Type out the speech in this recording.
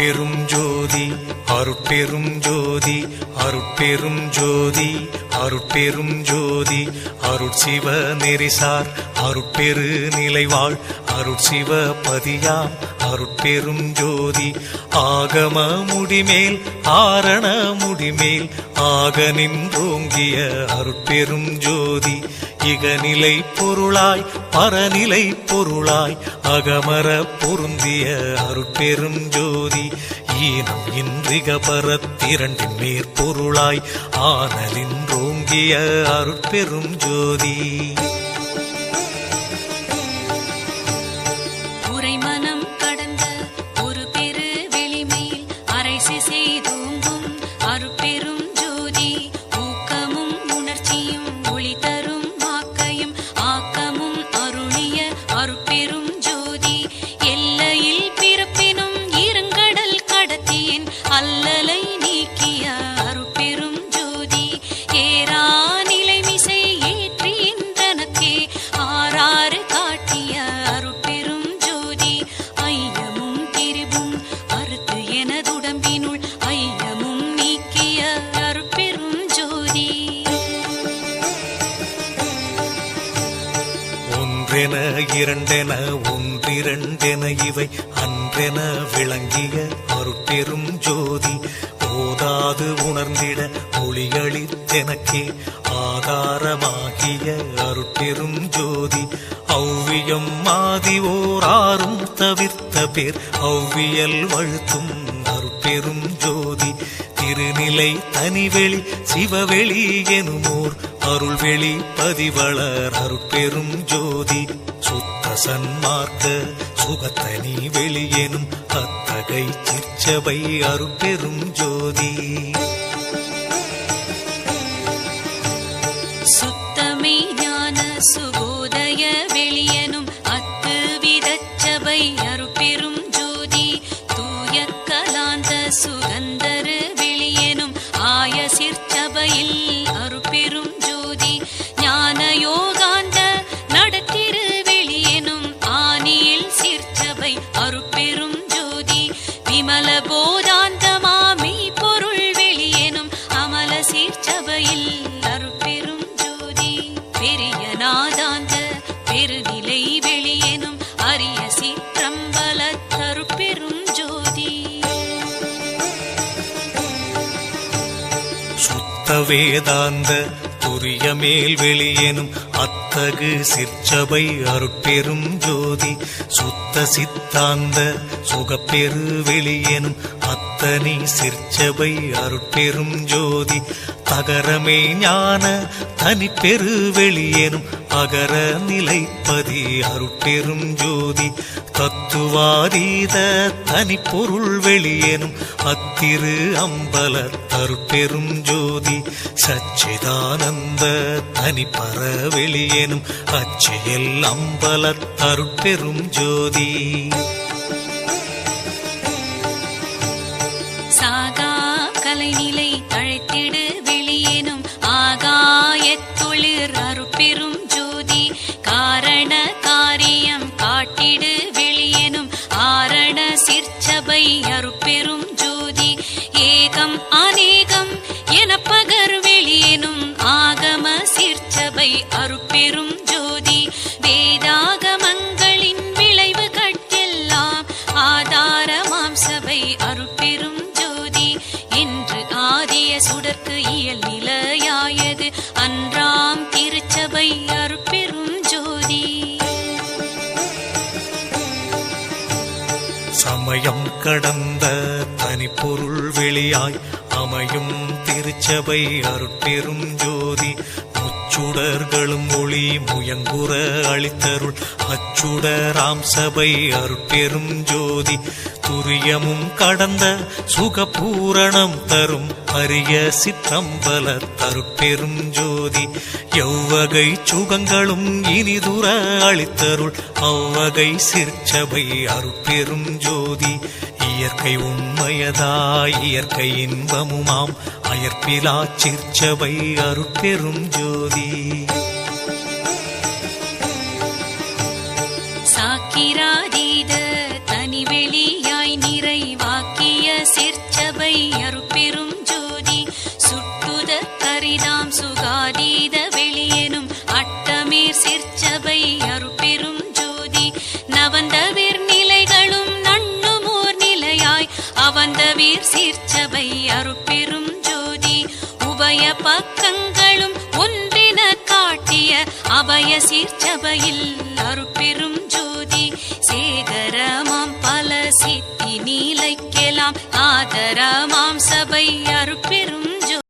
அருட்பெரும் ஜோதி அருட்பெரும் ஜோதி அருட்பெரும் ஜோதி அருட்பெரும் ஜோதி அருட்சிவ நெறிசார் அருட்பெரு நிலைவாழ் அருட்சிவ பதியாம் அருட்பெரும் ஜோதி ஆகம முடிமேல் ஆரண முடிமேல் ஆக நின்றோங்கிய அருட்பெரும் ஜோதி இகநிலை பொருளாய் பரநிலை பொருளாய் அகமர பொருந்திய அருட்பெரும் ஜோதி ஈனம் இன்றிக பரத்திரண்டின் மேற்பொருளாய் ஆனலின்றோங்கிய அருட்பெரும் ஜோதி உரைமனம் கடந்த ஒரு பெரு வெளிமேல் அரைசி செய்தோங்கும் அருட்பெரும் ஜோதி ஊக்கமும் உணர்ச்சியும் ஒளி தரும் ஆக்கையும் ஆக்கமும் அருளிய அருட்பெரும் ஜோதி எல்லையில் பிறப்பினும் இருங்கடல் கடத்தியின் அல்லலை நீக்கிய அருட்பெரும் ஜோதி ஏரா நிலைமிசை ஏற்றின்றனக்கே ஆறாறு காட்டிய அருட்பெரும் ஜோதி ஐயமும் திரிவும் அறுத்து எனதுடம்பினுள் ஐயமும் நீக்கிய அருட்பெரும் ஜோதி ஒன்றென இரண்டென ஒன்றிரண்டென இவை அன்றென விளங்கிய அருட்பெரும் ஜோதி ஓதாது உணர்ந்திட ஒளியளித்தெனக்கே ஆதாரமாகிய அருட்பெரும் ஜோதி ஔவியம் மாதி ஓராறும் தவிர்த்த பேர் ஔவியல் வழுத்தும் அருட்பெரும் ஜோதி திருநிலை தனிவெளி சிவவெளி எனுமோர் அருள்வெளி பதிவளர் அருட்பெரும் ஜோதி சுத்த சன்மார்க்க சுகத்தனி வெளியெனும் அத்தகை சிற்சபை அருட்பெரும் ஜோதி சுத்தமே ஞான சுபோதய வெளியனும் அத்து விதச்சபை அருட்பெரும் ஜோதி தூய கலாந்த சுகந்தரு வெளியனும் ஆய சிற்சபையில் அருட்பெரும் ஜோதி ஞான யோகாந்த நடத்திரு வெளியனும் ஆனியில் சிற்சபை அருட்பெரும் ஜோதி விமல போதாந்தமாமை பொருள் வெளியனும் அமல சிற்சபையில் அருட்பெரும் ஜோதி பெரிய நாதாந்த பெருநிலை வெளியனும் அரிய சிற்றம்பல அருட்பெரும் ஜோதி சுத்த வேதாந்த துரிய மேல் வெளியெனும் அத்தகு சிற்சபை அருட்பெரும் ஜோதி சுத்த சித்தாந்த சுகப்பெரு வெளியெனும் அத்தனி சிற்சபை அருட்பெரும் ஜோதி தகரமே ஞான தனிப்பெரு வெளியெனும் அகர நிலைப்பதி அருட்பெரும் ஜோதி தத்துவாதீத தனிப்பொருள் வெளியெனும் அத்திரு அம்பல அருட்பெரும் ஜோதி சச்சிதானந்த தனிப்பர வெளியெனும் அச்சியல் அம்பல அருட்பெரும் ஜோதி சாகா கலைநிலை தழைத்திடு வெளியேனும் ஆகாயத்தொழிற் அருட்பெரும் ஜோதி காரண காரியம் காட்டிடு வெளியேனும் ஆரண சிற்சபை அருட்பெரும் ஜோதி ஏகம் அநேகம் என பகர் வெளியேனும் ஆகம சிற்சபை அருட்பெரும் ஜோதி வேதாகமங்களின் விளைவு கட்டெல்லாம் ஆதாரமாம் சபை அருட்பெரும் ஜோதி என்று ஆதிய சுடர்க்கு இயல் நிலையாயது அன்றாம் திருச்சபை அருட்பெரும் ஜோதி சமயம் கடந்த தனிப்பொருள் வெளியாய் அமையும் திருச்சபை அருட்பெரும் ஜோதி முச்சுடர்களும் ஒளி முயங்குற அளித்தருள் அச்சுடராம் சபை அருட்பெரும் ஜோதி துரியமும் கடந்த சுகபூரணம் தரும் அரிய சிற்றம்பல அருட்பெரும் ஜோதி எவ்வகை சுகங்களும் இனிதுர அளித்தருள் அவ்வகை சிற்சபை அருட்பெரும் ஜோதி இயற்கை உண்மையதாய் இயற்கை இன்பமுமாம் அயற்பிலா சிற்சபை அருட்பெரும் ஜோதி சாக்கிராதீத தனிவெளியாய் நிறைவாக்கிய பக்கங்களும் ஒன்றின காட்டிய அபய சீர்ச்சபையில் அருட்பெரும் ஜோதி சேகரமாம் பல சித்தி நீலைக்கெலாம் ஆதரமாம் சபை அருட்பெரும்